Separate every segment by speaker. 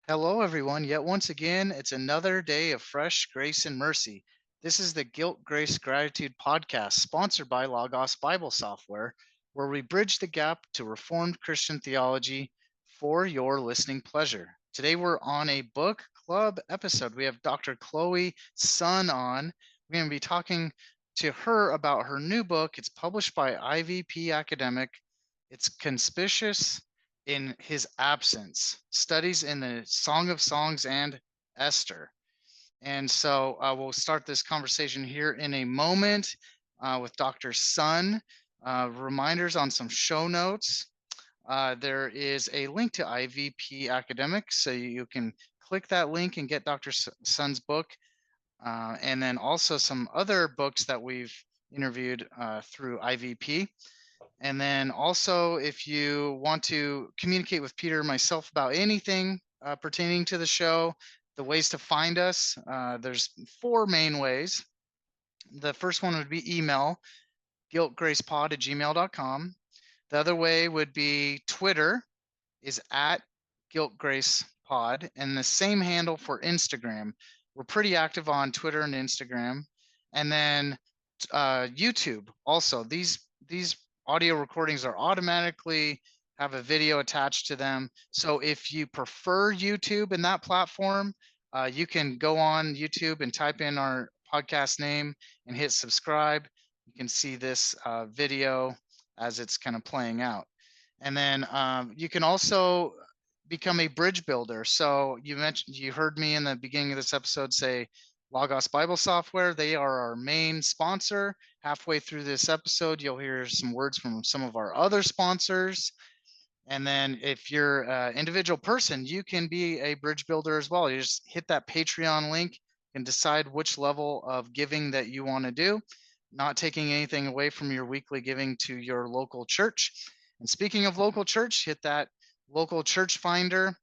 Speaker 1: Hello, everyone. Yet once again, it's another day of fresh grace and mercy. This is the Guilt, Grace, Gratitude podcast, sponsored by Logos Bible Software, where we bridge the gap to Reformed Christian theology for your listening pleasure. Today, we're on a book club episode. We have Dr. Chloe Sun on. We're going to be talking to her about her new book. It's published by IVP Academic. It's Conspicuous in his absence, studies in the Song of Songs and Esther. And so we'll start this conversation here in a moment with Dr. Sun. Reminders on some show notes. There is a link to IVP Academic, so you can click that link and get Dr. Sun's book. And then also some other books that we've interviewed through IVP. And then also, if you want to communicate with Peter or myself about anything pertaining to the show, the ways to find us, there's four main ways. The first one would be email, guiltgracepod@gmail.com. The other way would be Twitter is at guiltgracepod, and the same handle for Instagram. We're pretty active on Twitter and Instagram. And then YouTube also. These audio recordings are automatically have a video attached to them. So if you prefer YouTube in that platform, you can go on YouTube and type in our podcast name and hit subscribe. You can see this video as it's kind of playing out. And then you can also become a bridge builder. So you heard me in the beginning of this episode say Logos Bible Software. They are our main sponsor. Halfway through this episode, you'll hear some words from some of our other sponsors. And then if you're an individual person, you can be a bridge builder as well. You just hit that Patreon link and decide which level of giving that you want to do, not taking anything away from your weekly giving to your local church. And speaking of local church, hit that local church finder.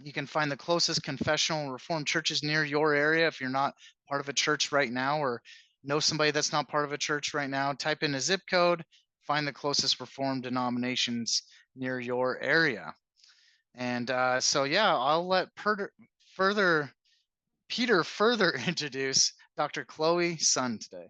Speaker 1: You can find the closest confessional Reformed churches near your area. If you're not part of a church right now or know somebody that's not part of a church right now, type in a zip code, find the closest Reformed denominations near your area. And so, yeah, I'll let Peter further introduce Dr. Chloe Sun today.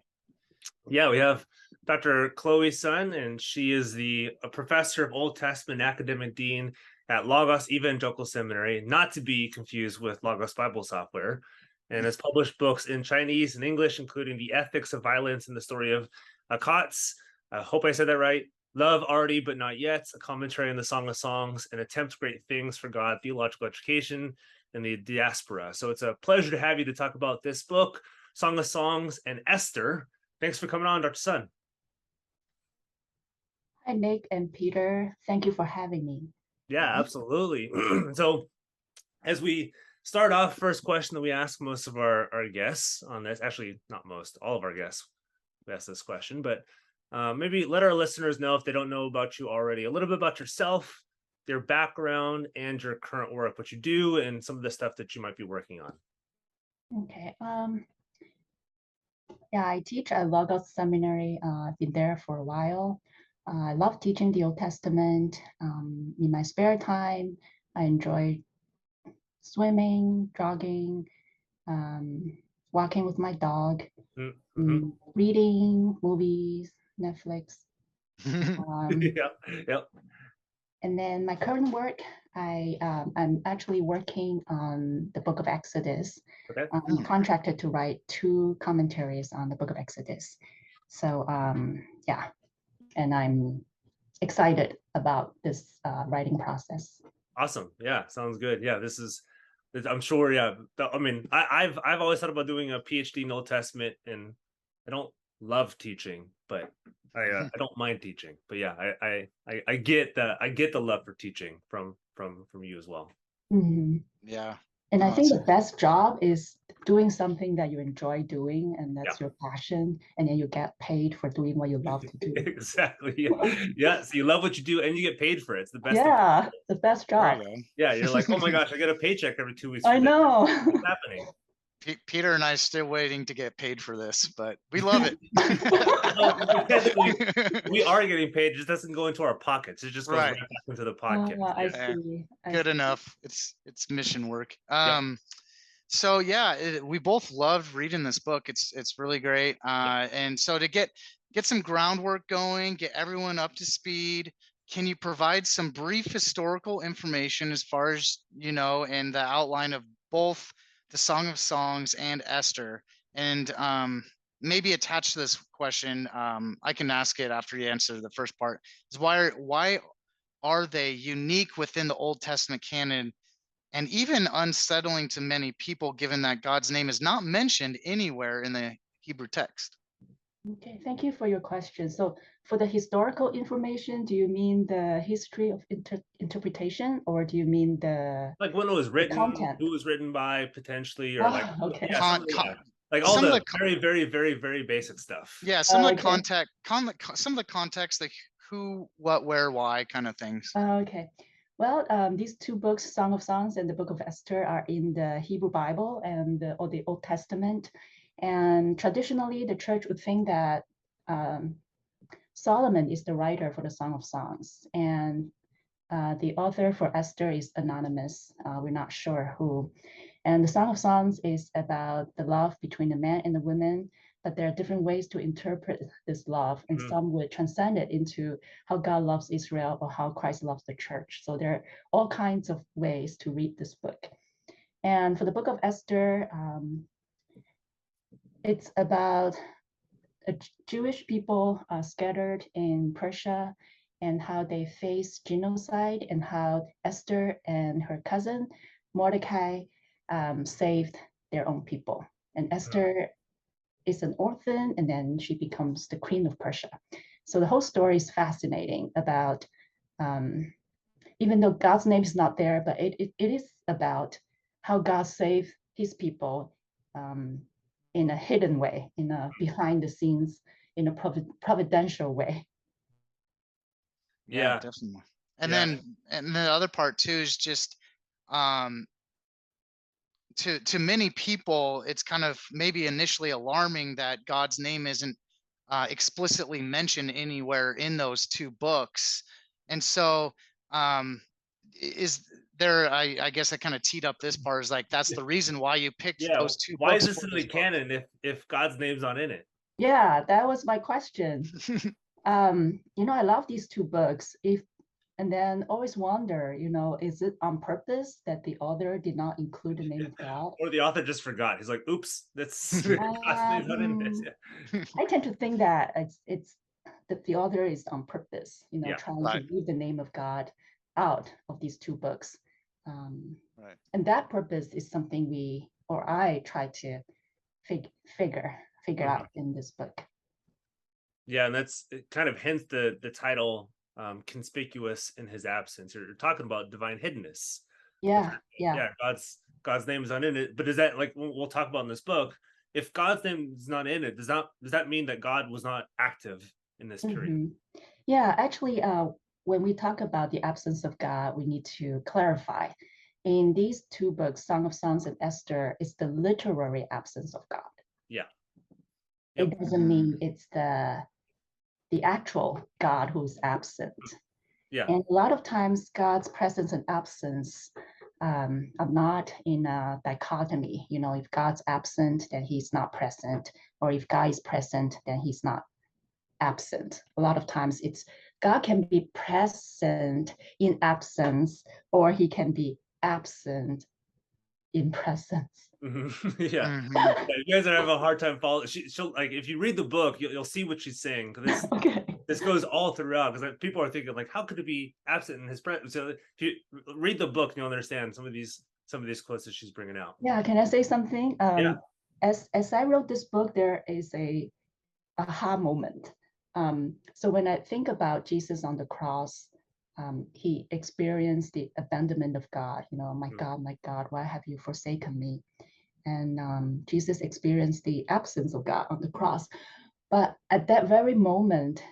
Speaker 2: Yeah, we have Dr. Chloe Sun, and she is a professor of Old Testament academic dean at Logos Evangelical Seminary, not to be confused with Logos Bible Software, and has published books in Chinese and English, including The Ethics of Violence and the Story of Aqhat. I hope I said that right. Love Already But Not Yet, a commentary on the Song of Songs, and Attempt Great Things for God, Theological Education, and the Diaspora. So it's a pleasure to have you to talk about this book, Song of Songs, and Esther. Thanks for coming on, Dr. Sun.
Speaker 3: Hi, Nick and Peter. Thank you for having me.
Speaker 2: Yeah, absolutely. So as we start off, first question that we ask most of our guests on this, actually not most, all of our guests we ask this question, but maybe let our listeners know, if they don't know about you already, a little bit about yourself, your background, and your current work, what you do, and some of the stuff that you might be working on.
Speaker 3: Okay. Yeah, I teach at Logos Seminary. I've been there for a while. I love teaching the Old Testament. In my spare time, I enjoy swimming, jogging, walking with my dog, reading, movies, Netflix.
Speaker 2: Yeah.
Speaker 3: And then my current work, I'm actually working on the Book of Exodus.
Speaker 2: Okay.
Speaker 3: I'm contracted to write 2 commentaries on the Book of Exodus. So yeah, and I'm excited about this writing process.
Speaker 2: Awesome. Yeah, sounds good. Yeah, I'm sure. Yeah, I mean, I've always thought about doing a PhD in Old Testament, and I don't love teaching, but I don't mind teaching. But yeah, I get the love for teaching from you as well.
Speaker 3: Mm-hmm.
Speaker 1: Yeah.
Speaker 3: And I think the best job is doing something that you enjoy doing, and that's your passion, and then you get paid for doing what you love to do.
Speaker 2: Exactly. Yeah. So you love what you do and you get paid for it. It's the best.
Speaker 3: Yeah, the best job.
Speaker 2: Yeah, you're like, oh my gosh, I get a paycheck every 2 weeks.
Speaker 3: I know.
Speaker 2: What's happening?
Speaker 1: Peter and I are still waiting to get paid for this, but we love it.
Speaker 2: We are getting paid. It just doesn't go into our pockets. It just goes right back into the podcast.
Speaker 3: I see.
Speaker 1: Good enough. It's mission work. So yeah, we both loved reading this book. It's really great. And so to get some groundwork going, get everyone up to speed, can you provide some brief historical information as far as you know, and the outline of both the Song of Songs and Esther? And maybe attached to this question, I can ask it after you answer the first part, is why are they unique within the Old Testament canon, and even unsettling to many people, given that God's name is not mentioned anywhere in the Hebrew text?
Speaker 3: Okay, thank you for your question. So for the historical information, do you mean the history of interpretation, or do you mean the
Speaker 2: like when it was written,
Speaker 3: content?
Speaker 2: who it was written by potentially, or like
Speaker 3: okay.
Speaker 2: Like all the very, very, very, very basic stuff.
Speaker 1: Yeah, some of the context, some of the context, like who, what, where, why, kind of things.
Speaker 3: Okay. Well, these two books, Song of Songs and the Book of Esther, are in the Hebrew Bible and or the Old Testament. And traditionally, the church would think that Solomon is the writer for the Song of Songs, and the author for Esther is anonymous. We're not sure who. And the Song of Songs is about the love between the man and the woman, but there are different ways to interpret this love, and some would transcend it into how God loves Israel or how Christ loves the church. So there are all kinds of ways to read this book. And for the Book of Esther, it's about Jewish people scattered in Persia and how they face genocide, and how Esther and her cousin Mordecai saved their own people. And Esther is an orphan, and then she becomes the queen of Persia. So the whole story is fascinating about, even though God's name is not there, but it is about how God saved his people in a hidden way, in a behind the scenes, in a providential way.
Speaker 1: Yeah, definitely. And then, and the other part too is just, to many people, it's kind of maybe initially alarming that God's name isn't explicitly mentioned anywhere in those two books. And so, is there, I guess I kind of teed up this part, is like, that's the reason why you picked those two books.
Speaker 2: Why is this in the canon if God's name's not in it?
Speaker 3: Yeah, that was my question. You know, I love these two books. And then always wonder, you know, is it on purpose that the author did not include the name of God?
Speaker 2: Or the author just forgot. He's like, oops, that's God's name's not in this. Yeah.
Speaker 3: I tend to think that it's that the author is on purpose, you know, trying to leave the name of God out of these two books. And that purpose is something I try to figure out in this book.
Speaker 2: Yeah, and that's kind of hence the title, Conspicuous in his absence. You're talking about divine hiddenness.
Speaker 3: Yeah.
Speaker 2: God's name is not in it. But does that, like we'll talk about in this book, if God's name is not in it, does that mean that God was not active in this period?
Speaker 3: Yeah, actually, when we talk about the absence of God, we need to clarify. In these two books, Song of Songs and Esther, it's the literary absence of God.
Speaker 2: Yeah.
Speaker 3: It doesn't mean it's the actual God who's absent.
Speaker 2: Yeah.
Speaker 3: And a lot of times God's presence and absence are not in a dichotomy. You know, if God's absent, then he's not present. Or if God is present, then he's not absent. A lot of times it's God can be present in absence, or he can be absent in presence.
Speaker 2: Yeah. You guys are having a hard time following. She'll like, if you read the book, you'll see what she's saying. This this goes all throughout, because people are thinking like, how could it be absent in his presence? So if you read the book, you'll understand some of these quotes that she's bringing out.
Speaker 3: Yeah, can I say something? As I wrote this book, there is a aha moment. So when I think about Jesus on the cross, he experienced the abandonment of God. You know, my God, why have you forsaken me? And Jesus experienced the absence of God on the cross. But at that very moment,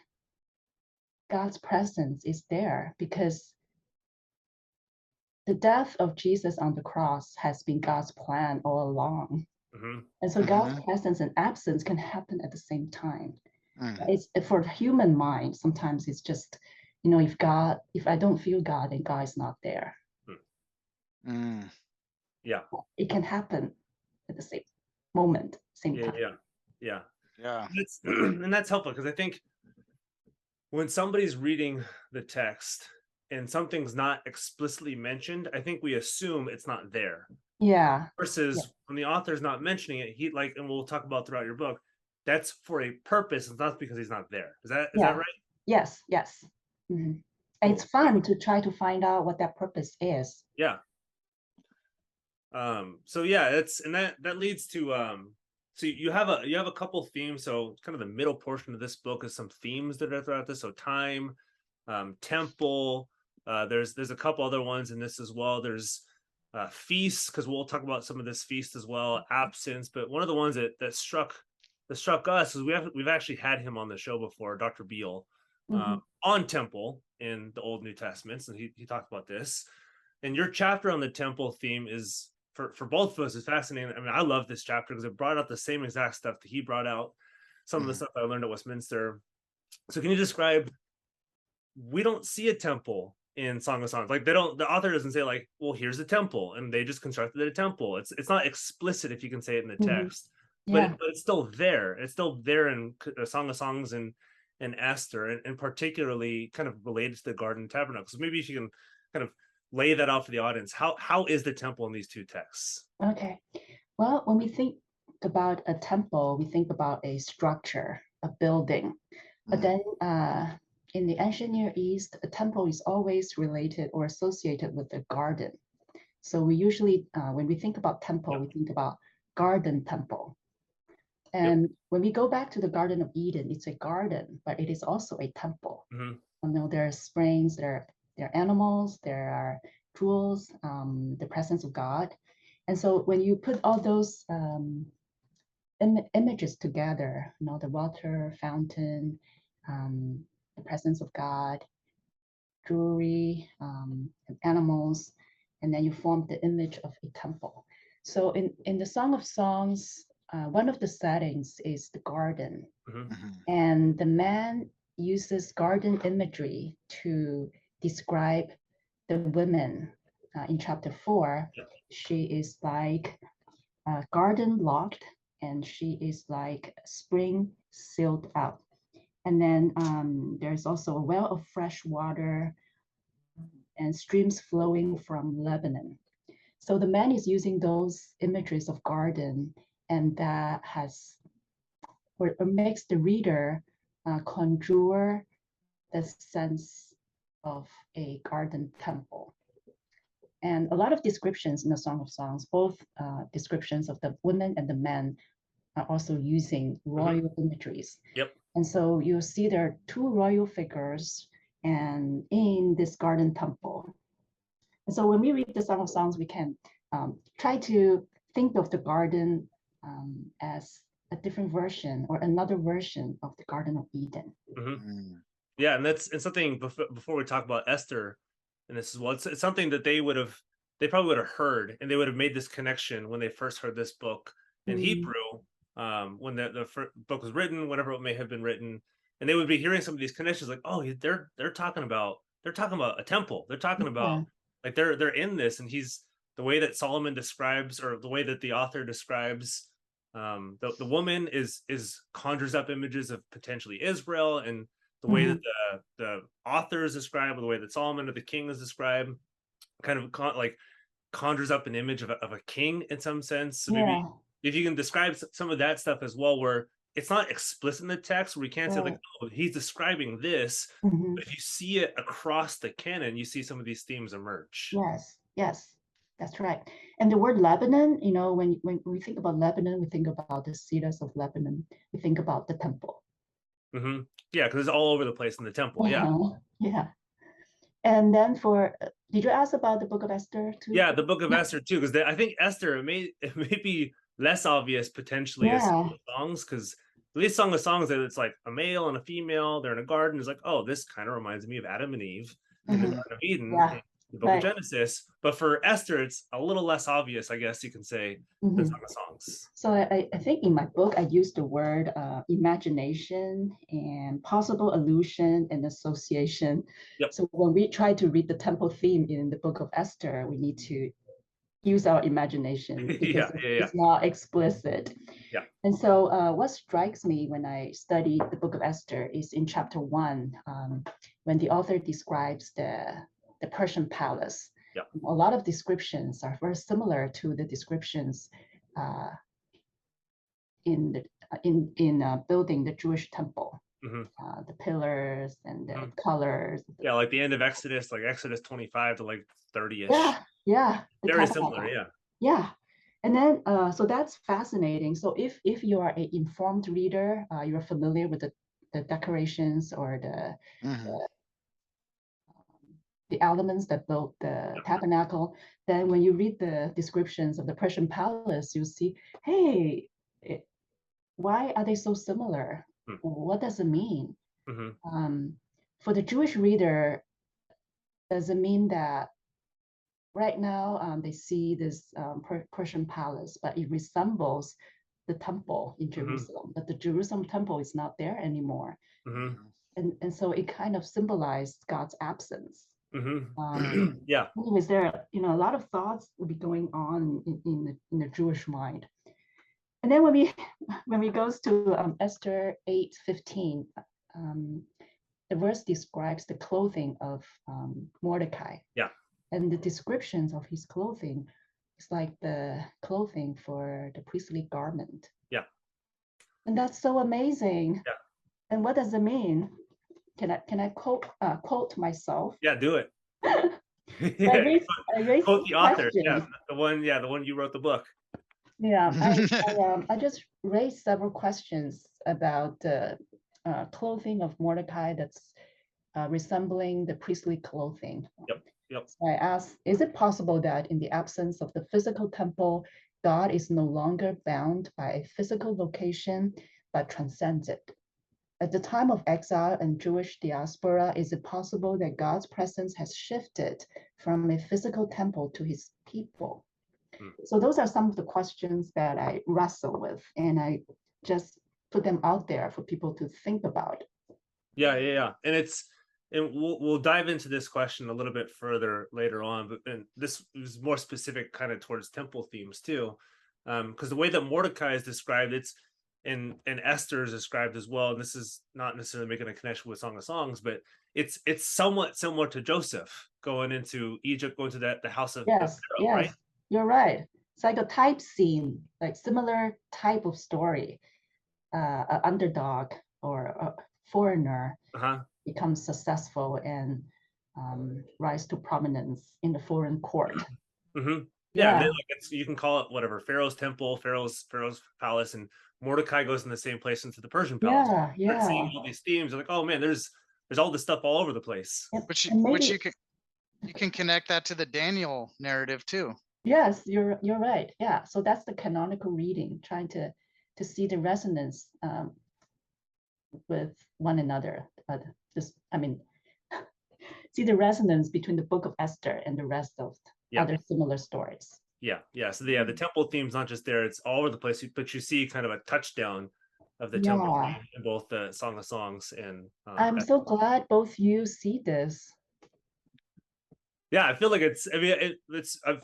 Speaker 3: God's presence is there, because the death of Jesus on the cross has been God's plan all along. And so God's presence and absence can happen at the same time.
Speaker 1: Mm.
Speaker 3: It's for the human mind. Sometimes it's just, if I don't feel God, then God is not there.
Speaker 1: Mm.
Speaker 2: Yeah,
Speaker 3: it can happen at the same moment, same time.
Speaker 2: Yeah.
Speaker 1: Yeah.
Speaker 2: And that's helpful, because I think when somebody's reading the text and something's not explicitly mentioned, I think we assume it's not there.
Speaker 3: Yeah.
Speaker 2: Versus when the author's not mentioning it, and we'll talk about throughout your book, that's for a purpose. It's not because he's not there. Is that right?
Speaker 3: Yes. Cool. It's fun to try to find out what that purpose is.
Speaker 2: Yeah. So yeah, that leads to so you have a couple themes. So kind of the middle portion of this book is some themes that are throughout this. So time, temple. There's a couple other ones in this as well. There's feasts, because we'll talk about some of this feast as well. Absence, but one of the ones that struck us is we've actually had him on the show before, Dr. Beale, on temple in the Old New Testaments, and he talked about this. And your chapter on the temple theme is for both of us is fascinating. I mean, I love this chapter because it brought out the same exact stuff that he brought out, some of the stuff I learned at Westminster. So can you describe? We don't see a temple in Song of Songs. Like the author doesn't say like, well, here's the temple, and they just constructed a temple. It's not explicit, if you can say it in the text, but it's still there. It's still there in Song of Songs and Esther, and particularly kind of related to the Garden Tabernacle. So maybe if you can kind of lay that out for the audience. How is the temple in these two texts?
Speaker 3: Okay. Well, when we think about a temple, we think about a structure, a building. But then in the ancient Near East, a temple is always related or associated with a garden. So we usually, when we think about temple, we think about garden temple. And when we go back to the Garden of Eden, it's a garden, but it is also a temple. There are springs, there are animals, there are jewels, the presence of God. And so when you put all those images together, the water, fountain, the presence of God, jewelry, animals, and then you form the image of a temple. So in the Song of Songs, one of the settings is the garden. And the man uses garden imagery to describe the women. In chapter 4, she is like a garden locked, and she is like spring sealed out. And then there's also a well of fresh water and streams flowing from Lebanon. So the man is using those images of garden, and that makes the reader conjure the sense of a garden temple. And a lot of descriptions in the Song of Songs, both descriptions of the women and the men, are also using royal imageries. And so you'll see there are two royal figures and in this garden temple. And so when we read the Song of Songs, we can try to think of the garden as a different version or another version of the Garden of Eden.
Speaker 2: Yeah, and that's something before we talk about Esther, and this is it's something that they probably would have heard, and they would have made this connection when they first heard this book in Hebrew, when the book was written, whenever it may have been written, and they would be hearing some of these connections, like, oh, they're talking about a temple. They're talking about like they're in this, and the way that Solomon describes, or the way that the author describes the woman is conjures up images of potentially Israel, and the way that the author is described, or the way that Solomon or the king is described, kind of conjures up an image of a king in some sense. So maybe if you can describe some of that stuff as well, where it's not explicit in the text, where we can't say like, oh, he's describing this, but if you see it across the canon, you see some of these themes emerge.
Speaker 3: Yes, that's right. And the word Lebanon, when we think about Lebanon, we think about the cedars of Lebanon. We think about the temple.
Speaker 2: Yeah, because it's all over the place in the temple.
Speaker 3: Yeah. And then did you ask about the book of Esther too?
Speaker 2: Yeah, the book of Esther too, because I think Esther, it may be less obvious potentially as Song of Songs, because at least Song of Songs, that it's like a male and a female, they're in a garden. It's like, oh, this kind of reminds me of Adam and Eve in the Garden of Eden. the book of Genesis. But for Esther, it's a little less obvious, I guess you can say, than Song of Songs.
Speaker 3: So I think in my book, I used the word imagination and possible allusion and association.
Speaker 2: Yep.
Speaker 3: So when we try to read the temple theme in the book of Esther, we need to use our imagination because it's not explicit.
Speaker 2: Yeah.
Speaker 3: And so what strikes me when I study the book of Esther is in chapter 1, when the author describes the Persian palace.
Speaker 2: Yeah.
Speaker 3: A lot of descriptions are very similar to the descriptions in building the Jewish temple. The pillars and the colors.
Speaker 2: Yeah, like the end of Exodus, like Exodus 25 to like 30-ish.
Speaker 3: Yeah.
Speaker 2: Very similar, yeah.
Speaker 3: Yeah. And then, so that's fascinating. So if you are an informed reader, you're familiar with the decorations or the elements that built the tabernacle, then when you read the descriptions of the Persian palace, you see, hey, why are they so similar? What does it mean? For the Jewish reader, does it mean that right now they see this Persian palace, but it resembles the temple in Jerusalem, but the Jerusalem temple is not there anymore. And so it kind of symbolized God's absence.
Speaker 2: Yeah.
Speaker 3: Anyways, there are a lot of thoughts will be going on in the Jewish mind. And then when we goes to Esther 8:15, the verse describes the clothing of Mordecai.
Speaker 2: Yeah.
Speaker 3: And the descriptions of his clothing is like the clothing for the priestly garment.
Speaker 2: Yeah.
Speaker 3: And that's so amazing.
Speaker 2: Yeah.
Speaker 3: And what does it mean? Can I quote myself?
Speaker 2: Yeah, do it.
Speaker 3: I raised
Speaker 2: quote the author.
Speaker 3: questions.
Speaker 2: Yeah, the one you wrote the book.
Speaker 3: Yeah, I just raised several questions about the clothing of Mordecai that's resembling the priestly clothing.
Speaker 2: Yep.
Speaker 3: So I asked, is it possible that in the absence of the physical temple, God is no longer bound by a physical location, but transcends it? At the time of exile and Jewish diaspora, is it possible that God's presence has shifted from a physical temple to his people? So those are some of the questions that I wrestle with, and I just put them out there for people to think about.
Speaker 2: Yeah. And we'll dive into this question a little bit further later on, but this is more specific kind of towards temple themes too, because the way that Mordecai is described, it's and Esther is described as well. And this is not necessarily making a connection with Song of Songs, but it's somewhat similar to Joseph going into Egypt, going to the house of Pharaoh, right?
Speaker 3: You're right. It's like a type scene, like similar type of story. An underdog or a foreigner becomes successful and rise to prominence in the foreign court.
Speaker 2: Yeah, and then you can call it whatever, Pharaoh's temple, Pharaoh's palace, and Mordecai goes in the same place into the Persian palace.
Speaker 3: Yeah.
Speaker 2: Seeing all these themes, like, oh man, there's all this stuff all over the place.
Speaker 1: Which you can connect that to the Daniel narrative too.
Speaker 3: Yes, you're right. Yeah, so that's the canonical reading, trying to see the resonance with one another. See the resonance between the book of Esther and the rest of other similar stories. Yeah.
Speaker 2: So the temple theme's not just there; it's all over the place. But you see kind of a touchdown of the temple theme in both the Song of Songs and.
Speaker 3: I'm so glad both you see this.
Speaker 2: Yeah, I feel like it's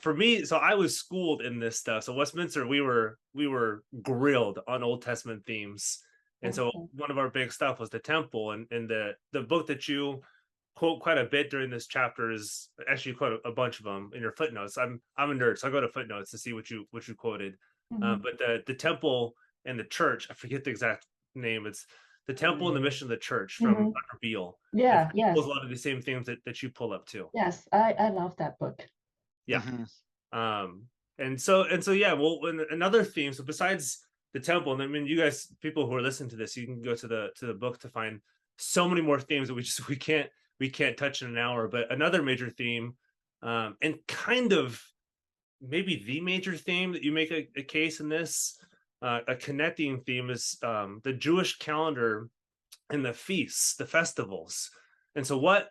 Speaker 2: for me. So I was schooled in this stuff. So Westminster, we were grilled on Old Testament themes, and so one of our big stuff was the temple, and the book that you quote quite a bit during this chapter is actually quote a bunch of them in your footnotes. I'm a nerd, so I go to footnotes to see what you quoted. But the temple and the church, I forget the exact name. It's the temple and the mission of the church from Dr. Beale.
Speaker 3: Yeah,
Speaker 2: yes. A lot of the same things that you pull up too.
Speaker 3: Yes, I love that book.
Speaker 2: Yeah. And so yeah. Well, another theme. So besides the temple, and I mean, you guys, people who are listening to this, you can go to the book to find so many more themes that we can't touch in an hour. But another major theme, and kind of maybe the major theme that you make a case in this. A connecting theme is the Jewish calendar and the feasts, the festivals. And so what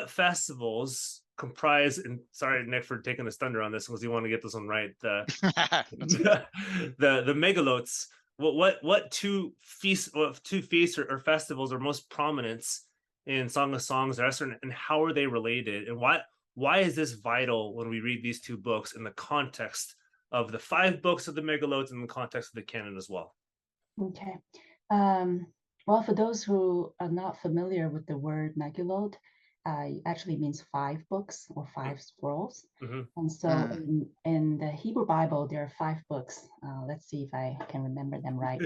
Speaker 2: festivals comprise, and sorry, Nick, for taking the thunder on this because you want to get this one right. The megalotes. What two feasts or festivals are most prominent in Song of Songs or Esther, and how are they related, and why is this vital when we read these two books in the context of the 5 books of the megalotes and the context of the canon as well?
Speaker 3: Okay. Well, for those who are not familiar with the word megalote, it actually means 5 books or 5 scrolls. And so in the Hebrew Bible, there are 5 books. Let's see if I can remember them right.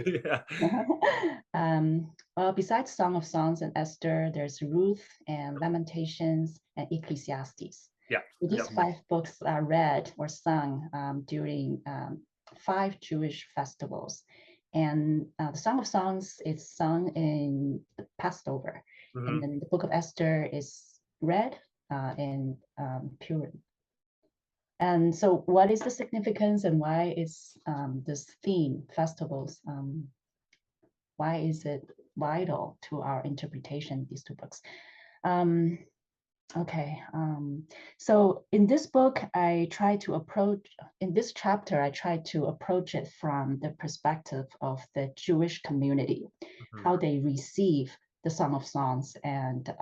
Speaker 3: Well, besides Song of Songs and Esther, there's Ruth and Lamentations and Ecclesiastes. So these 5 books are read or sung during 5 Jewish festivals. And the Song of Songs is sung in Passover. And then the book of Esther is read in Purim. And so what is the significance and why is this theme, festivals, why is it vital to our interpretation of these 2 books? So in this book, in this chapter, I try to approach it from the perspective of the Jewish community, how they receive the Song of Songs and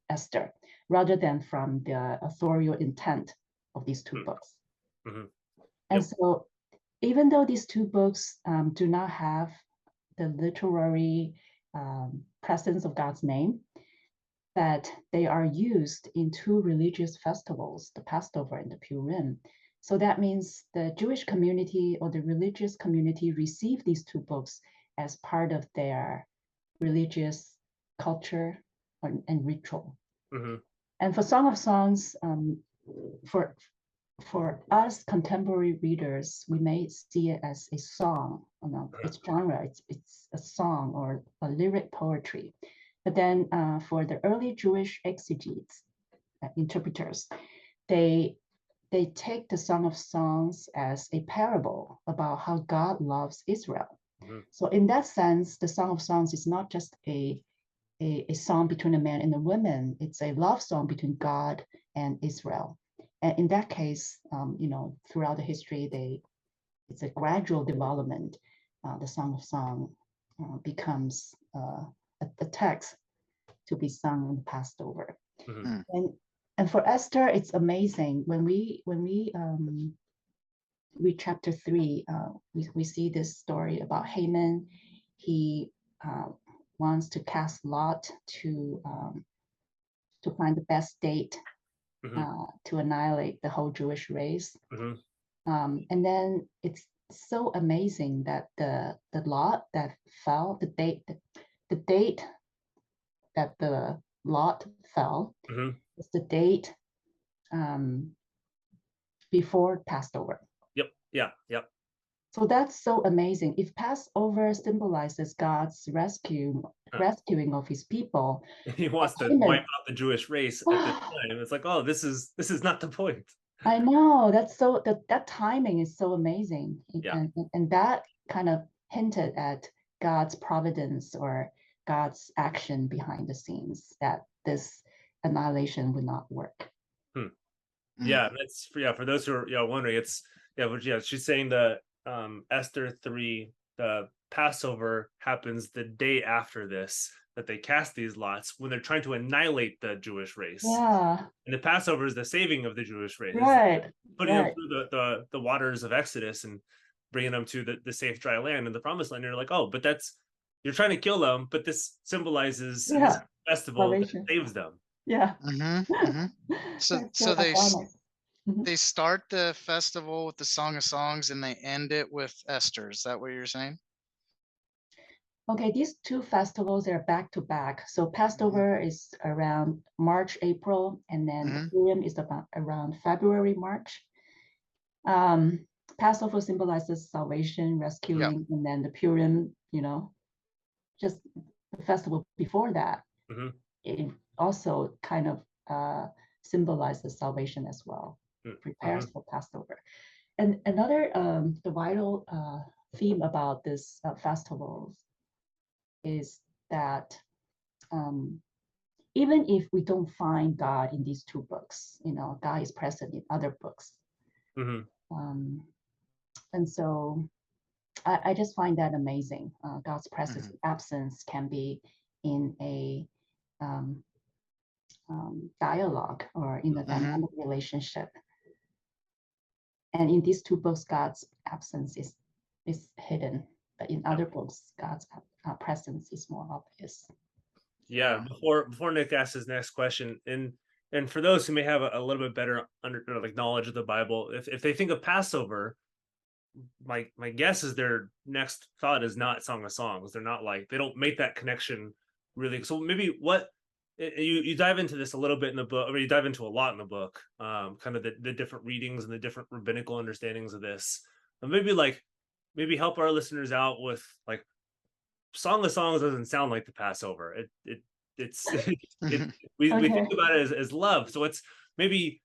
Speaker 3: Esther, rather than from the authorial intent of these 2 books. And so even though these 2 books do not have the literary presence of God's name, that they are used in 2 religious festivals, the Passover and the Purim. So that means the Jewish community or the religious community receive these 2 books as part of their religious culture and ritual. And for Song of Songs, for us contemporary readers, we may see it as a song. Its genre, it's a song or a lyric poetry. But then for the early Jewish exegetes, interpreters, they take the Song of Songs as a parable about how God loves Israel. So in that sense, the Song of Songs is not just a song between a man and a woman. It's a love song between God and Israel. And in that case, throughout the history, it's a gradual development. The Song of Songs becomes a text to be sung in the Passover. And for Esther, it's amazing. When we read chapter 3, we see this story about Haman. He wants to cast lot to find the best date to annihilate the whole Jewish race. And then it's so amazing that the lot that fell, the date that the lot fell is the date before Passover. So that's so amazing. If Passover symbolizes God's rescuing of his people,
Speaker 2: he wants to wipe out the Jewish race at this time. It's like, oh, this is not the point.
Speaker 3: I know, that's so that timing is so amazing. And that kind of hinted at God's providence or God's action behind the scenes, that this annihilation would not work.
Speaker 2: That's for those who are wondering, it's she's saying the Esther 3, the Passover happens the day after this, that they cast these lots when they're trying to annihilate the Jewish race. And the Passover is the saving of the Jewish race. Putting them through the waters of Exodus and bringing them to the safe dry land and the promised land. And you're like, oh, but you're trying to kill them, but this symbolizes this festival that saves them.
Speaker 1: So they start the festival with the Song of Songs and they end it with Esther. Is that what you're saying?
Speaker 3: Okay, these 2 festivals are back to back. So Passover is around March, April, and then Purim is about around February, March. Passover symbolizes salvation, rescuing, and then the Purim, just the festival before that, it also kind of symbolizes salvation as well, prepares for Passover. And another the vital theme about this festivals is that even if we don't find God in these two books, God is present in other books. And so I just find that amazing. God's presence and absence can be in a dialogue or in a dynamic relationship. And in these two books, God's absence is hidden, but in other books, God's presence is more obvious.
Speaker 2: Yeah. Before Nick asks his next question, and for those who may have a little bit better knowledge of the Bible, if they think of Passover, my guess is their next thought is not Song of Songs. They're not they don't make that connection really. So maybe you dive into this a little bit in the book, or you dive into a lot in the book, kind of the different readings and the different rabbinical understandings of this. And maybe help our listeners out with Song of Songs doesn't sound like the Passover. It's we think about it as love. So it's maybe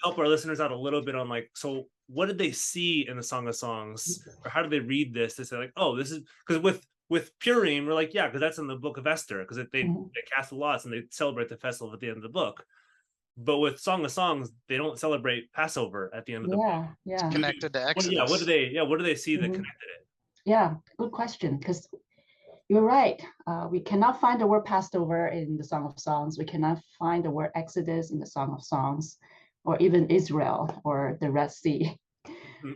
Speaker 2: help our listeners out a little bit on so what did they see in the Song of Songs, or how did they read this? They say oh, this is because with Purim, we're yeah, because that's in the book of Esther, because they cast the lots and they celebrate the festival at the end of the book. But with Song of Songs, they don't celebrate Passover at the end of the book.
Speaker 3: Yeah,
Speaker 1: it's connected to Exodus.
Speaker 2: What do they see that connected it?
Speaker 3: Yeah, good question, because you're right. We cannot find the word Passover in the Song of Songs. We cannot find the word Exodus in the Song of Songs, or even Israel or the Red Sea.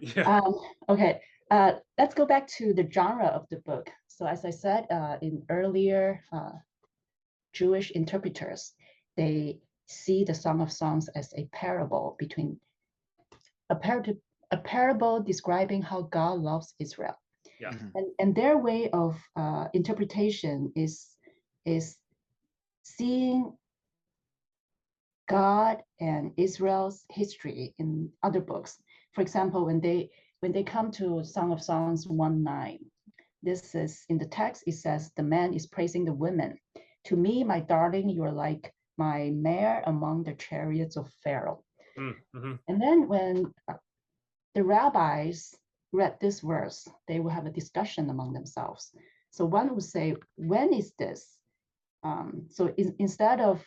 Speaker 2: Yeah.
Speaker 3: Okay, let's go back to the genre of the book. So as I said, in earlier Jewish interpreters, they see the Song of Songs as a parable a parable describing how God loves Israel.
Speaker 2: Yeah.
Speaker 3: And their way of interpretation is seeing God and Israel's history in other books. For example, when they come to Song of Songs 1:9, this is in the text. It says, "The man is praising the women. To me, my darling, you are like my mare among the chariots of Pharaoh." And then when the rabbis read this verse, they will have a discussion among themselves. So one would say, when is this? So instead of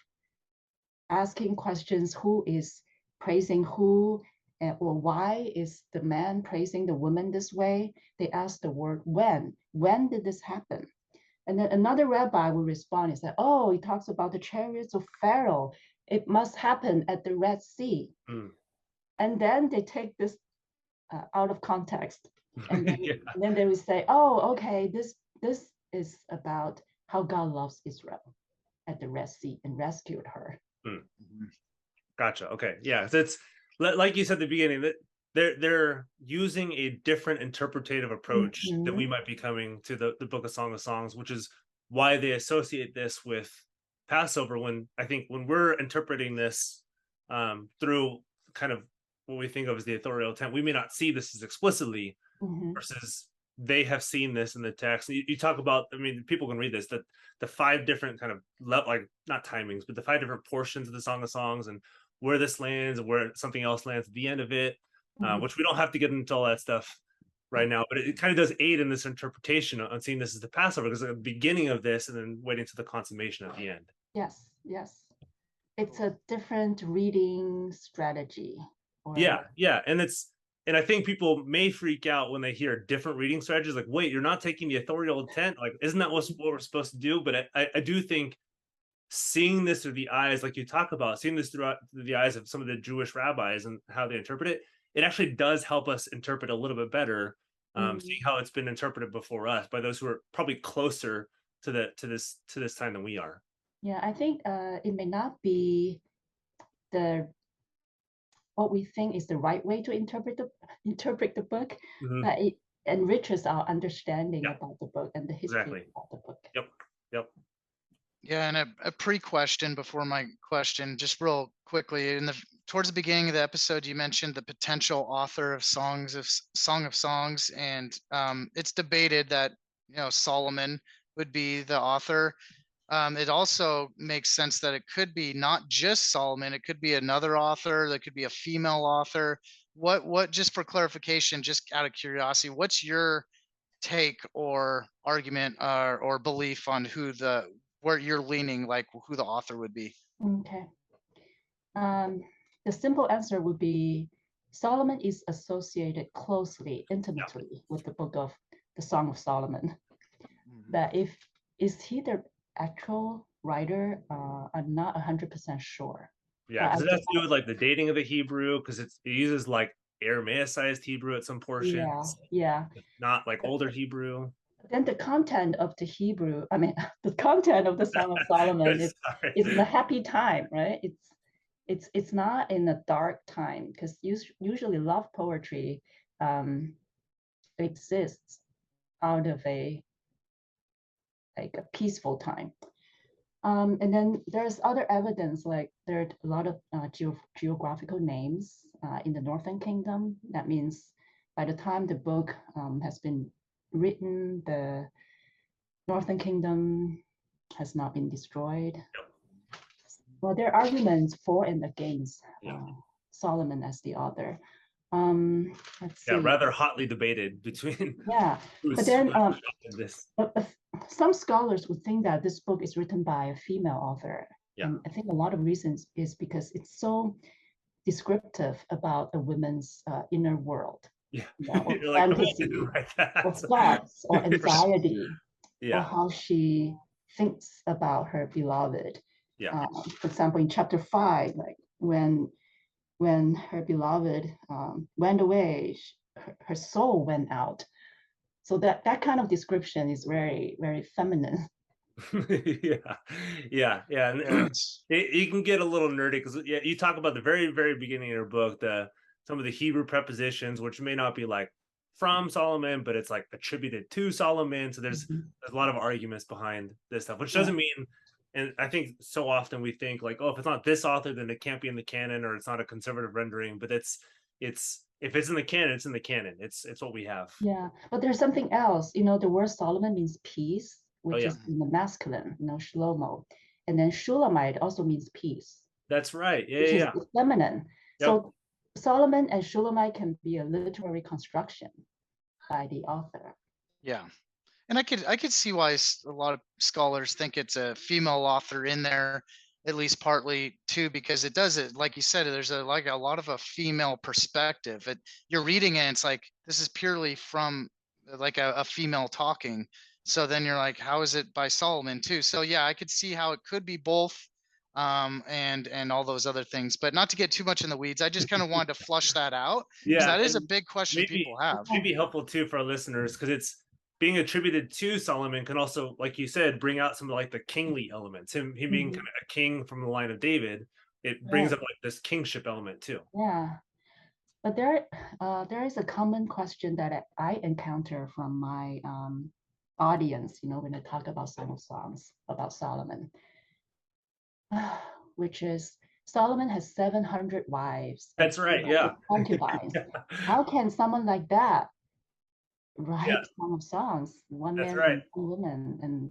Speaker 3: asking questions, who is praising who, or why is the man praising the woman this way, they ask the word when. When did this happen? And then another rabbi will respond and say, oh, he talks about the chariots of Pharaoh. It must happen at the Red Sea. And then they take this out of context. And then they will say, oh, okay, this is about how God loves Israel at the Red Sea and rescued her.
Speaker 2: Gotcha. Okay. Yeah. So it's like you said at the beginning, that they're using a different interpretative approach than we might be coming to the book of Song of Songs, which is why they associate this with Passover. When I think when we're interpreting this through kind of what we think of as the authorial intent, we may not see this as explicitly, versus they have seen this in the text. You talk about, I mean, people can read this, that the 5 different kind of not timings, but the 5 different portions of the Song of Songs, and where this lands and where something else lands at the end of it, which we don't have to get into all that stuff right now, but it kind of does aid in this interpretation on seeing this as the Passover, because at the beginning of this and then waiting to the consummation at the end.
Speaker 3: Yes. It's a different reading strategy.
Speaker 2: And I think people may freak out when they hear different reading strategies, like, wait, you're not taking the authorial intent? Like, isn't that what we're supposed to do? But I do think seeing this through the eyes, like you talk about, seeing this through the eyes of some of the Jewish rabbis and how they interpret it, it actually does help us interpret a little bit better, seeing how it's been interpreted before us by those who are probably closer to this time than we are.
Speaker 3: Yeah, I think it may not be what we think is the right way to interpret the book, but it enriches our understanding about the book and the history of the book.
Speaker 2: Yep.
Speaker 1: Yeah, and a pre-question before my question, just real quickly, towards the beginning of the episode, you mentioned the potential author of Song of Songs, and it's debated that Solomon would be the author. It also makes sense that it could be not just Solomon, it could be another author, there could be a female author. What just for clarification, just out of curiosity, what's your take or argument or belief on who the where you're leaning, like who the author would be.
Speaker 3: Okay. The simple answer would be Solomon is associated closely, intimately with the book of the Song of Solomon. That is he the actual writer? I'm not 100% sure.
Speaker 2: Yeah, because it has to do with like the dating of the Hebrew, because it uses like Aramaicized Hebrew at some portions.
Speaker 3: Yeah.
Speaker 2: Not like older Hebrew.
Speaker 3: Then the content of the Hebrew, I mean, the content of the Song of Solomon is in a happy time, right? It's not in a dark time, because usually love poetry exists out of a peaceful time. And then there's other evidence, like there are a lot of geographical names in the Northern Kingdom. That means by the time the book has been written, the Northern Kingdom has not been destroyed. Well, there are arguments for and against Solomon as the author. Let's see.
Speaker 2: Rather hotly debated between.
Speaker 3: Yeah, but then some scholars would think that this book is written by a female author. And I think a lot of reasons is because it's so descriptive about a woman's inner world. Or fantasy, or thoughts, or anxiety, or how she thinks about her beloved. For example, in chapter 5, like when her beloved went away, her soul went out. So that kind of description is very, very feminine.
Speaker 2: Yeah. And you can get a little nerdy because you talk about the very, very beginning of your book, some of the Hebrew prepositions, which may not be like from Solomon, but it's like attributed to Solomon. So there's a lot of arguments behind this stuff, which doesn't mean, and I think so often we think like, oh, if it's not this author, then it can't be in the canon, or it's not a conservative rendering. But it's if it's in the canon, it's in the canon. It's what we have.
Speaker 3: Yeah, but there's something else. The word Solomon means peace, which is in the masculine, Shlomo, and then Shulamite also means peace.
Speaker 2: That's right.
Speaker 3: Which is feminine. So Solomon and Shulamite can be a literary construction by the author.
Speaker 1: Yeah. And I could see why a lot of scholars think it's a female author in there, at least partly too, because it does it, like you said, there's a lot of a female perspective. You're reading it, and it's like, this is purely from like a female talking. So then you're like, how is it by Solomon too? So yeah, I could see how it could be both, and all those other things. But not to get too much in the weeds, I just kind of wanted to flush that out.
Speaker 2: Yeah,
Speaker 1: that is a big question people have.
Speaker 2: Maybe helpful too for our listeners, because it's being attributed to Solomon can also, like you said, bring out some of like the kingly elements. Him being kind of a king from the line of David, it brings up like this kingship element too.
Speaker 3: Yeah, but there is a common question that I encounter from my audience, when I talk about Song of Songs about Solomon, which is Solomon has 700 wives.
Speaker 2: That's right. Yeah.
Speaker 3: Concubines. How can someone like that write Song of Songs, one man and one woman? And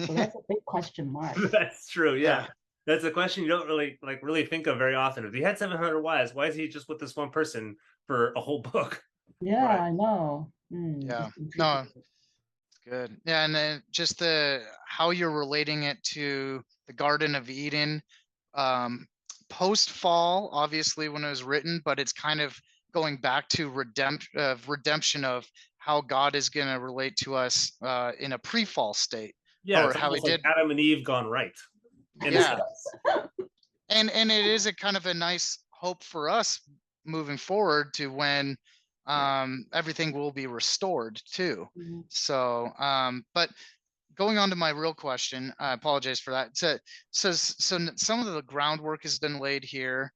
Speaker 3: so that's a big question mark.
Speaker 2: That's true. Yeah. That's a question you don't really think of very often. If he had 700 wives, why is he just with this one person for a whole book?
Speaker 3: Yeah, I know.
Speaker 1: Yeah. No, it's good. Yeah, and then just how you're relating it to the Garden of Eden, post fall, obviously when it was written, but it's kind of going back to redemption of how God is going to relate to us in a pre-fall state.
Speaker 2: Yeah, or how he did Adam and Eve gone right.
Speaker 1: Yeah. and it is a kind of a nice hope for us moving forward to when everything will be restored too. So but going on to my real question, I apologize for that. So some of the groundwork has been laid here.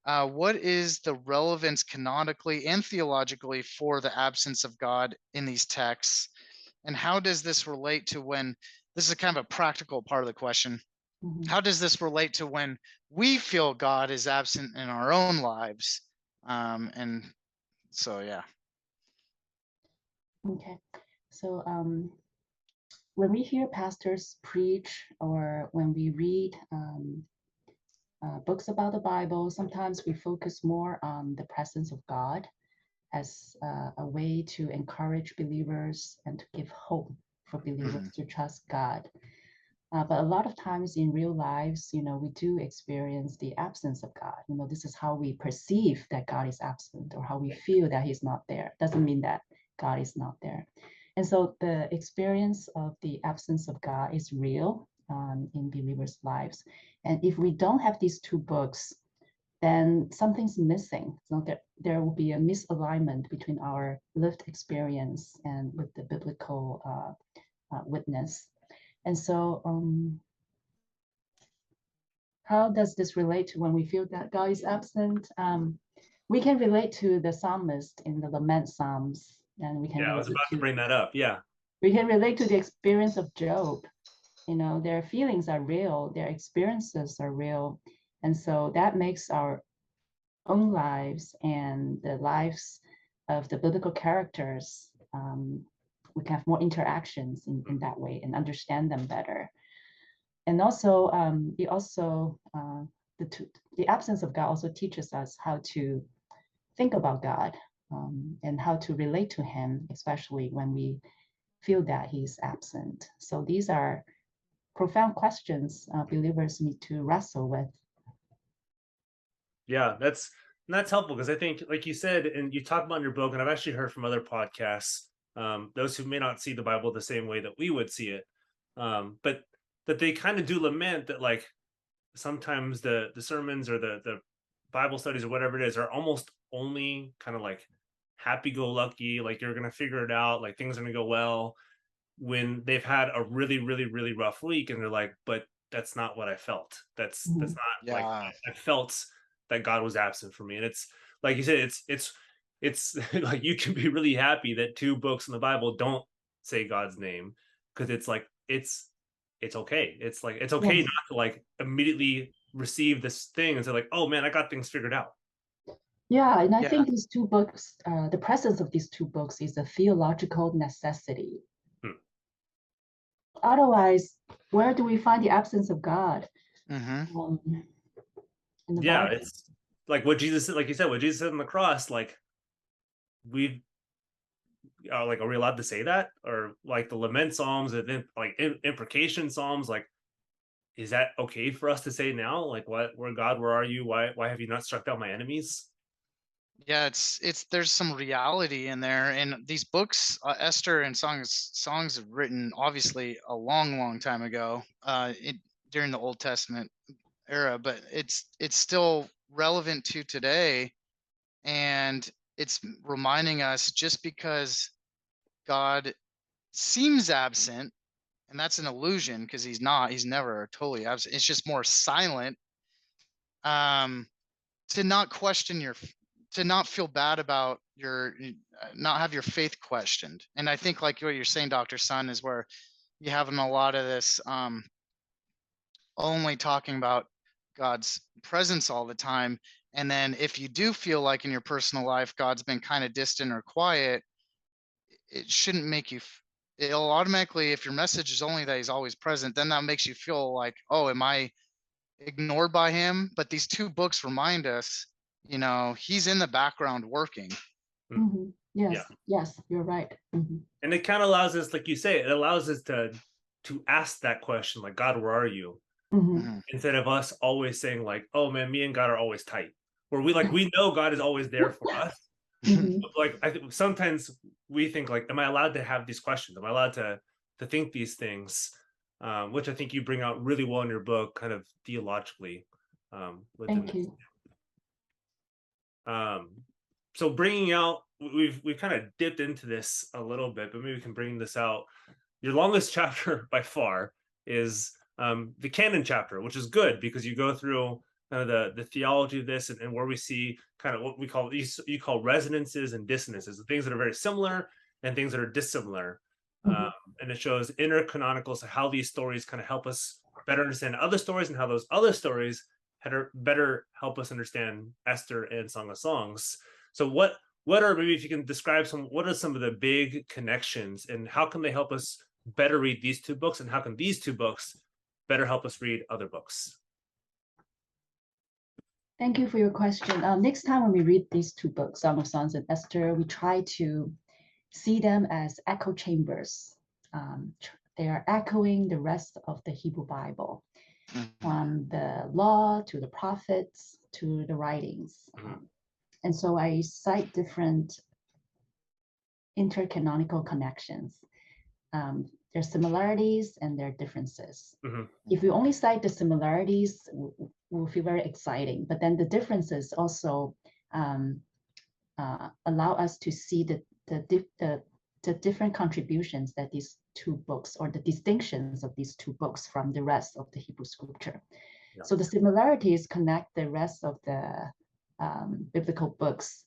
Speaker 1: What is the relevance canonically and theologically for the absence of God in these texts? And how does this relate to when, this is kind of a practical part of the question, how does this relate to when we feel God is absent in our own lives? And so, yeah.
Speaker 3: Okay. So when we hear pastors preach, or when we read books about the Bible, sometimes we focus more on the presence of God as a way to encourage believers and to give hope for believers to trust God. But a lot of times in real lives, we do experience the absence of God. This is how we perceive that God is absent, or how we feel that he's not there. Doesn't mean that God is not there. And so the experience of the absence of God is real in believers' lives. And if we don't have these two books, then something's missing. So there will be a misalignment between our lived experience and with the biblical witness. And so how does this relate to when we feel that God is absent? We can relate to the psalmist in the lament psalms, and we can
Speaker 2: I was about to bring that up. Yeah.
Speaker 3: We can relate to the experience of Job. Their feelings are real, their experiences are real. And so that makes our own lives and the lives of the biblical characters, we can have more interactions in that way and understand them better. And also, the absence of God also teaches us how to think about God and how to relate to him, especially when we feel that he's absent. So these are profound questions believers need to wrestle with.
Speaker 2: Yeah, that's helpful, because I think, like you said, and you talk about in your book, and I've actually heard from other podcasts, those who may not see the Bible the same way that we would see it, but that they kind of do lament that, like, sometimes the sermons or the Bible studies or whatever it is are almost only kind of like happy-go-lucky, like you're gonna figure it out, like things are gonna go well, when they've had a really, really, really rough week, and they're like, but that's not what I felt. That's not like I felt that God was absent from me. And it's like you said, it's like you can be really happy that two books in the Bible don't say God's name, because it's like it's okay. It's like it's okay not to like immediately receive this thing and say like, oh man, I got things figured out.
Speaker 3: Yeah, and I think these two books, the presence of these two books is a theological necessity. Otherwise, where do we find the absence of God?
Speaker 2: Yeah, it's like what Jesus said, like you said, what Jesus said on the cross, like we are like, are we allowed to say that? Or like the lament psalms and then like imprecation psalms, like, is that okay for us to say now? Like, where God, where are you? Why have you not struck down my enemies?
Speaker 1: Yeah, there's some reality in there, and these books, Esther and songs written obviously a long time ago, during the Old Testament era, but it's still relevant to today, and it's reminding us, just because God seems absent, and that's an illusion, because he's never totally absent, it's just more silent, to not question to not feel bad about not have your faith questioned. And I think, like what you're saying, Dr. Sun, is where you have in a lot of this only talking about God's presence all the time. And then if you do feel like in your personal life God's been kind of distant or quiet, it shouldn't make you it'll automatically, if your message is only that he's always present, then that makes you feel like, oh, am I ignored by him? But these two books remind us, he's in the background working.
Speaker 3: Yes, you're right.
Speaker 2: And it kind of allows us, like you say, it allows us to ask that question, like, God, where are you? Instead of us always saying like, oh man, me and God are always tight, where we know God is always there for us. Like, I think sometimes we think like, am I allowed to have these questions? Am I allowed to think these things? Which I think you bring out really well in your book, kind of theologically.
Speaker 3: Thank you.
Speaker 2: So bringing out, we've kind of dipped into this a little bit, but maybe we can bring this out. Your longest chapter by far is the canon chapter, which is good because you go through kind of the theology of this and where we see kind of what we call you call resonances and dissonances, the things that are very similar and things that are dissimilar. And it shows intercanonical, so how these stories kind of help us better understand other stories, and how those other stories better help us understand Esther and Song of Songs. So what are, maybe if you can describe what are some of the big connections, and how can they help us better read these two books, and how can these two books better help us read other books?
Speaker 3: Thank you for your question. Next time when we read these two books, Song of Songs and Esther, we try to see them as echo chambers, they are echoing the rest of the Hebrew Bible,
Speaker 1: Mhm.
Speaker 3: from the law to the prophets to the writings. And so I cite different intercanonical connections. Their similarities and their differences. If we only cite the similarities, we'll feel very exciting, but then the differences also allow us to see the different contributions that these two books, or the distinctions of these two books from the rest of the Hebrew scripture. Yeah. So the similarities connect the rest of the biblical books,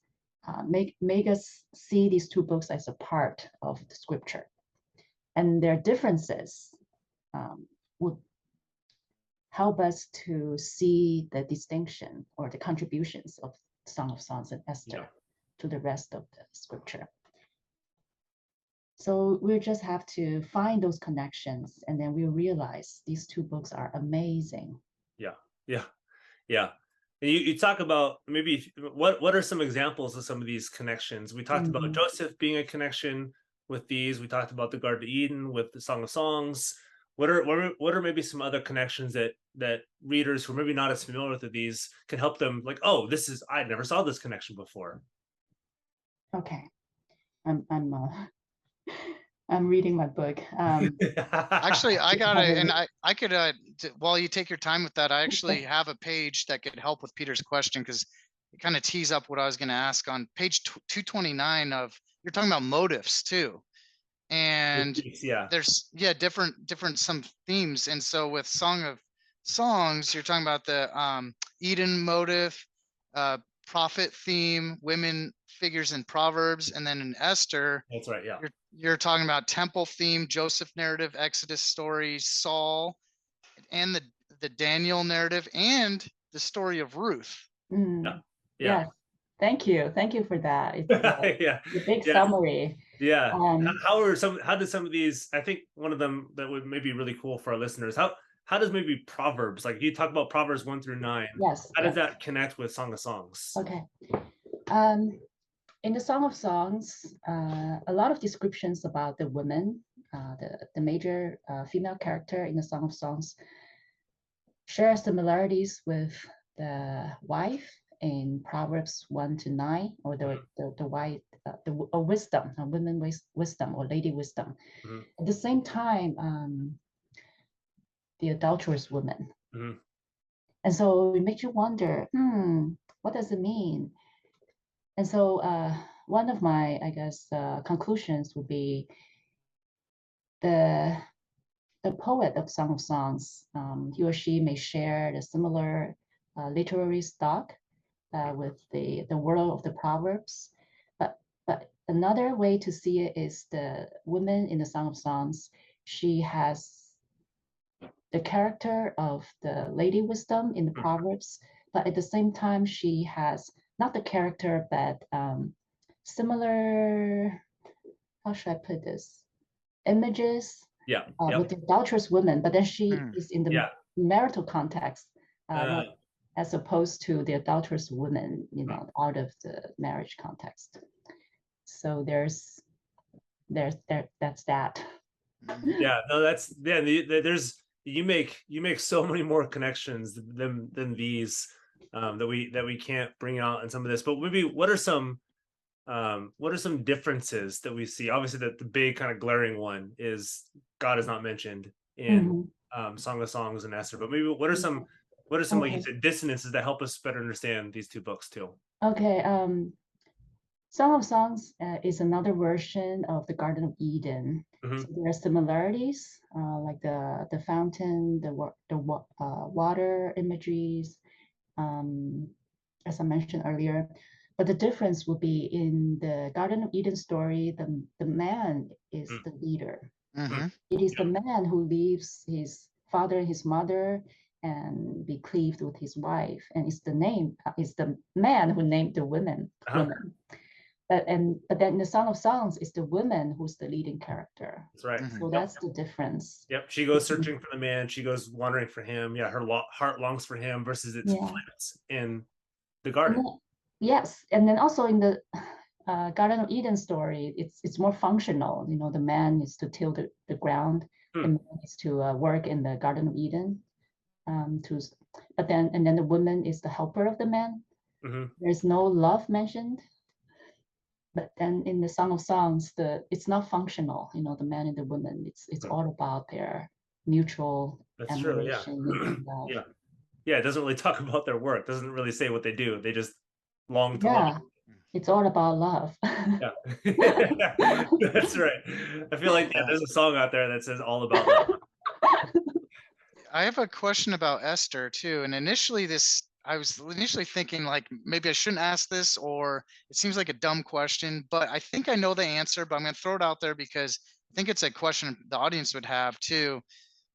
Speaker 3: make us see these two books as a part of the scripture. And their differences would help us to see the distinction or the contributions of Song of Songs and Esther to the rest of the scripture. So we just have to find those connections, and then we realize these two books are amazing.
Speaker 2: Yeah. And you talk about maybe what are some examples of some of these connections? We talked about Joseph being a connection with these. We talked about the Garden of Eden with the Song of Songs. What are maybe some other connections that readers who are maybe not as familiar with these can help them, like, oh, I never saw this connection before.
Speaker 3: Okay, I'm reading my book.
Speaker 1: Actually, I got it, and I could while you take your time with that, I actually have a page that could help with Peter's question, because it kind of tees up what I was going to ask. On page 229 of, you're talking about motifs too, and there's different some themes. And so with Song of Songs, you're talking about the Eden motive, prophet theme, women figures in Proverbs, and then in Esther,
Speaker 2: that's right, yeah,
Speaker 1: you're talking about temple theme, Joseph narrative, Exodus stories, Saul, and the Daniel narrative, and the story of Ruth.
Speaker 3: Yeah. Thank you for that. It's a big summary.
Speaker 2: Yeah. How did some of these, I think one of them that would maybe be really cool for our listeners, how does maybe Proverbs, like you talk about Proverbs 1 through 9, how does that connect with Song of Songs?
Speaker 3: Okay. In the Song of Songs, a lot of descriptions about the women, the major female character in the Song of Songs, share similarities with the wife in Proverbs 1 to 9, or the wife, wisdom, women wisdom, or lady wisdom. At the same time, the adulterous woman. And so it makes you wonder, what does it mean? And so one of my, I guess, conclusions would be the poet of Song of Songs, he or she may share the similar literary stock with the world of the Proverbs. But another way to see it is the woman in the Song of Songs, she has the character of the Lady Wisdom in the Proverbs, but at the same time, she has not the character, but similar, how should I put this, images with the adulterous woman, but then she is in the marital context, as opposed to the adulterous woman, out of the marriage context. So that's that.
Speaker 2: There's you make so many more connections than these that we can't bring out in some of this. But maybe what are some differences that we see? Obviously, the big kind of glaring one is God is not mentioned in Song of Songs and Esther. But maybe what are some like you said, dissonances that help us better understand these two books too?
Speaker 3: Okay. Song of Songs is another version of the Garden of Eden. So there are similarities, like the fountain, the water imageries, as I mentioned earlier. But the difference would be in the Garden of Eden story, the man is the leader. It is the man who leaves his father and his mother and be cleaved with his wife, and it's the man who named the women. But then in the Song of Songs, it's the woman who's the leading character.
Speaker 2: That's right.
Speaker 3: So that's the difference.
Speaker 2: Yep. She goes searching for the man. She goes wandering for him. Yeah, her heart longs for him versus its plants in the garden.
Speaker 3: Yes, and then also in the Garden of Eden story, it's more functional. The man is to till the ground, The man is to work in the Garden of Eden, but then the woman is the helper of the man. There's no love mentioned. But then in the Song of Songs, it's not functional. The man and the woman. It's all about their mutual admiration and love.
Speaker 2: Yeah. It doesn't really talk about their work. Doesn't really say what they do. They just long to love.
Speaker 3: It's all about love.
Speaker 2: Yeah, that's right. I feel like there's a song out there that says all about love.
Speaker 1: I have a question about Esther too. And I was initially thinking like maybe I shouldn't ask this, or it seems like a dumb question, but I think I know the answer, but I'm going to throw it out there because I think it's a question the audience would have too,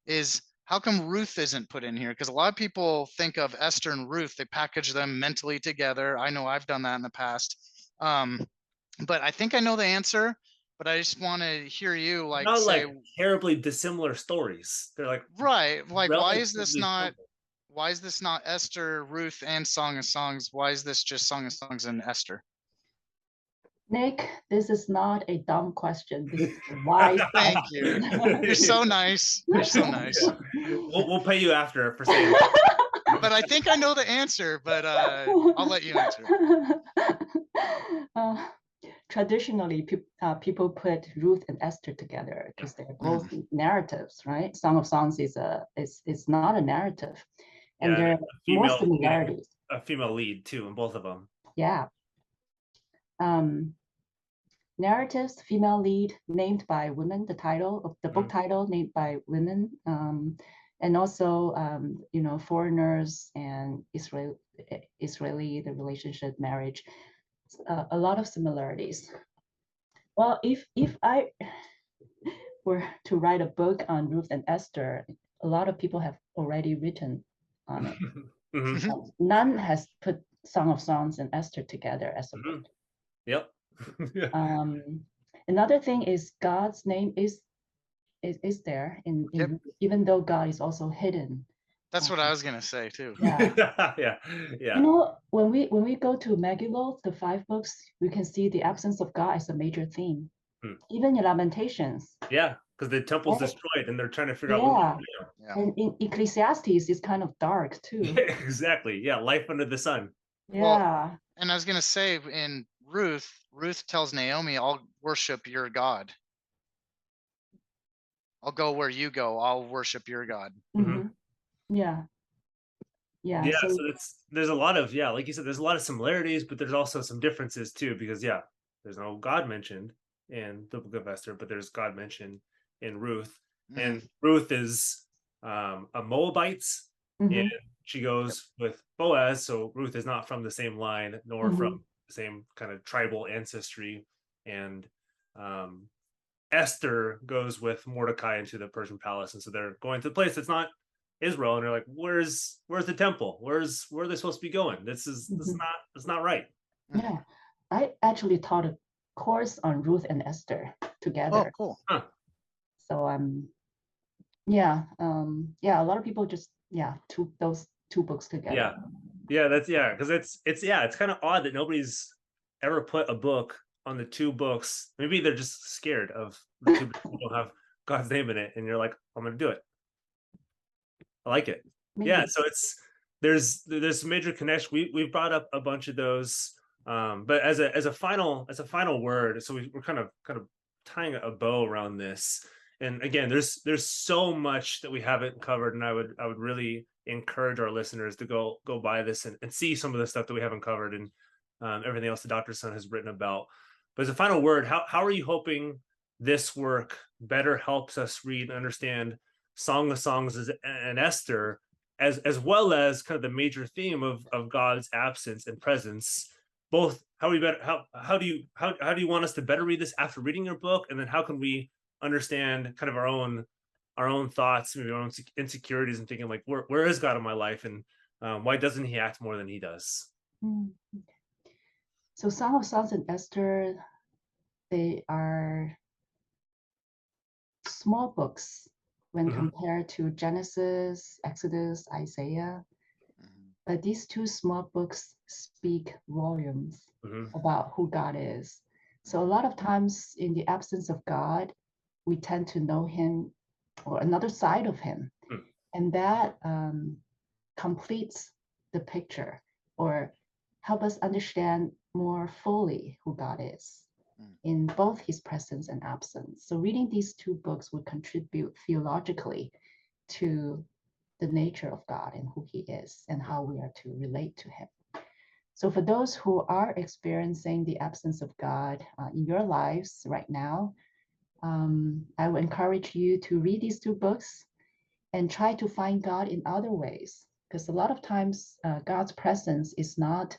Speaker 1: is how come Ruth isn't put in here? Because a lot of people think of Esther and Ruth, they package them mentally together. I know I've done that in the past. But I think I know the answer, but I just want to hear you
Speaker 2: not
Speaker 1: say
Speaker 2: like terribly dissimilar stories. They're like,
Speaker 1: right. Like, why is this not
Speaker 2: simple.
Speaker 1: Esther, Ruth, and Song of Songs? Why is this just Song of Songs and Esther?
Speaker 3: Nick, this is not a dumb question. This is a wise
Speaker 1: Thank you. You're so nice. You're so nice.
Speaker 2: We'll pay you after for saying that.
Speaker 1: But I think I know the answer, but I'll let you answer.
Speaker 3: Traditionally, people put Ruth and Esther together because they're both narratives, right? Song of Songs is not a narrative, and there are more similarities.
Speaker 2: A female lead too in both of them.
Speaker 3: Yeah. Narratives, female lead named by women. The title of the book title named by women, and also foreigners and Israeli, the relationship, marriage. A lot of similarities. Well, if I were to write a book on Ruth and Esther, a lot of people have already written on it. None has put Song of Songs and Esther together as a book.
Speaker 2: Yep.
Speaker 3: Another thing is God's name is there in even though God is also hidden.
Speaker 1: That's what I was gonna say too.
Speaker 3: Yeah. When we go to Megillah, the 5 books, we can see the absence of God as a major theme. Even in Lamentations.
Speaker 2: Yeah, because the temple's destroyed and they're trying to figure out.
Speaker 3: And in Ecclesiastes, it's kind of dark too.
Speaker 2: Exactly. Yeah, life under the sun.
Speaker 3: Yeah.
Speaker 1: Well, and I was gonna say in Ruth tells Naomi, "I'll worship your God. I'll go where you go. I'll worship your God."
Speaker 3: Yeah.
Speaker 2: So there's a lot of like you said, there's a lot of similarities, but there's also some differences too, because there's no God mentioned in the book of Esther, but there's God mentioned in Ruth. And Ruth is a Moabite, and she goes with Boaz, so Ruth is not from the same line nor from the same kind of tribal ancestry. And Esther goes with Mordecai into the Persian palace, and so they're going to the place that's not Israel, and they're like, where's the temple? Where are they supposed to be going? This is not right.
Speaker 3: Yeah, I actually taught a course on Ruth and Esther together.
Speaker 1: Oh, cool.
Speaker 3: So a lot of people just those 2 books together.
Speaker 2: Because it's kind of odd that nobody's ever put a book on the 2 books. Maybe they're just scared of the 2 books that don't have God's name in it, and you're like, I'm gonna do it. I like it. Maybe. Yeah, so there's some major connection. We've brought up a bunch of those, but as a final word, so we're kind of tying a bow around this. And again, there's so much that we haven't covered, and I would really encourage our listeners to go buy this and see some of the stuff that we haven't covered, and everything else the Dr. Sun has written about. But as a final word, how are you hoping this work better helps us read and understand Song of Songs and Esther, as well as kind of the major theme of God's absence and presence? Both, how do you want us to better read this after reading your book, and then how can we understand kind of our own thoughts, maybe our own insecurities, and thinking like, where is God in my life, and why doesn't he act more than he does?
Speaker 3: So Song of Songs and Esther, they are small books when compared to Genesis, Exodus, Isaiah. But these 2 small books speak volumes about who God is. So a lot of times in the absence of God, we tend to know him or another side of him. And that completes the picture, or help us understand more fully who God is in both his presence and absence. So reading these two books would contribute theologically to the nature of God and who he is and how we are to relate to him. So for those who are experiencing the absence of God in your lives right now, I would encourage you to read these two books and try to find God in other ways, because a lot of times God's presence is not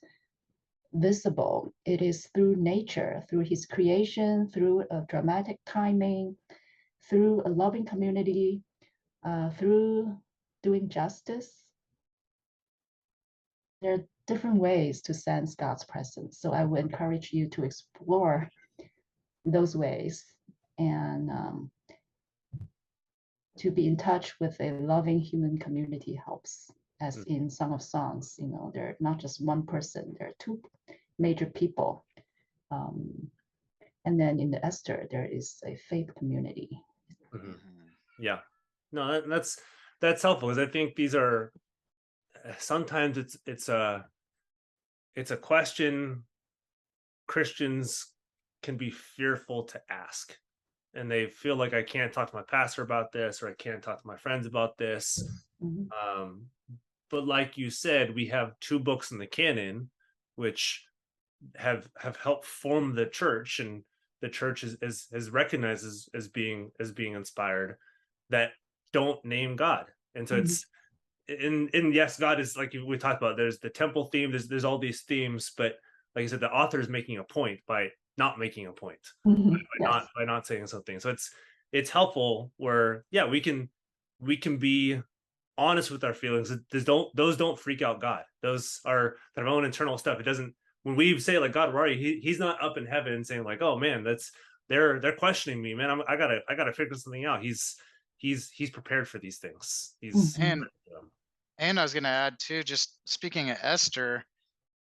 Speaker 3: visible. It is through nature, through his creation, through a dramatic timing, through a loving community, through doing justice. There are different ways to sense God's presence. So I would encourage you to explore those ways and to be in touch with a loving human community helps. As in Song of Songs, you know, they're not just one person, there are two major people. And then in the Esther, there is a faith community.
Speaker 2: Yeah, no, that's helpful, because I think these are sometimes it's a question Christians can be fearful to ask, and they feel like, I can't talk to my pastor about this, or I can't talk to my friends about this. But like you said, we have two books in the canon which have helped form the church, and the church is recognized as being inspired, that don't name God. And so it's in yes, God is, like we talked about, there's the temple theme, there's all these themes, but like I said, the author is making a point by not making a point, by not saying something. So it's helpful where, yeah, we can be honest with our feelings. Those don't freak out God. Those are kind of our own internal stuff. It doesn't, when we say like, God, where are you? He's not up in heaven saying like, oh man, they're questioning me, man. I gotta figure something out. He's prepared for these things.
Speaker 1: And I was gonna add too, just speaking of Esther,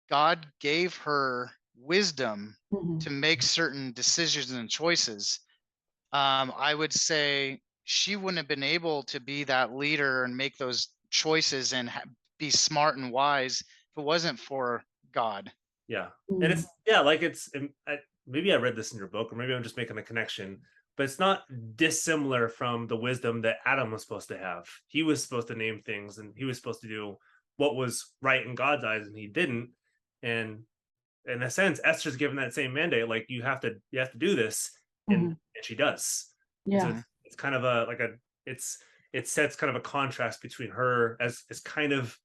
Speaker 1: God gave her wisdom to make certain decisions and choices. I would say she wouldn't have been able to be that leader and make those choices and be smart and wise if it wasn't for God.
Speaker 2: Yeah. And it's, maybe I read this in your book, or maybe I'm just making a connection, but it's not dissimilar from the wisdom that Adam was supposed to have. He was supposed to name things, and he was supposed to do what was right in God's eyes, and he didn't. And in a sense, Esther's given that same mandate, like, you have to do this, and she does. So it's kind of it sets kind of a contrast between her as kind of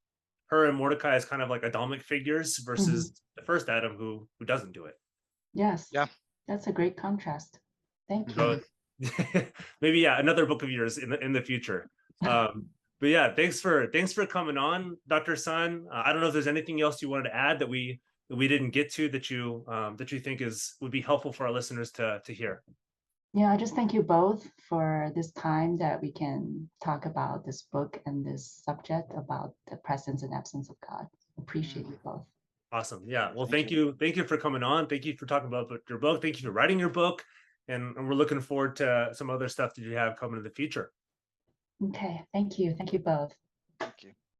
Speaker 2: her and Mordecai as kind of like Adamic figures versus the first Adam who doesn't do it.
Speaker 3: Yes. Yeah. That's a great contrast. Thank you.
Speaker 2: So, maybe another book of yours in the future. But yeah, thanks for coming on, Dr. Sun. I don't know if there's anything else you wanted to add that we didn't get to that you think would be helpful for our listeners to hear.
Speaker 3: Yeah, I just thank you both for this time that we can talk about this book and this subject about the presence and absence of God. Appreciate you both.
Speaker 2: Awesome. Yeah. Well, thank you. Thank you for coming on. Thank you for talking about your book. Thank you for writing your book. And we're looking forward to some other stuff that you have coming in the future.
Speaker 3: Okay. Thank you. Thank you both.
Speaker 1: Thank you.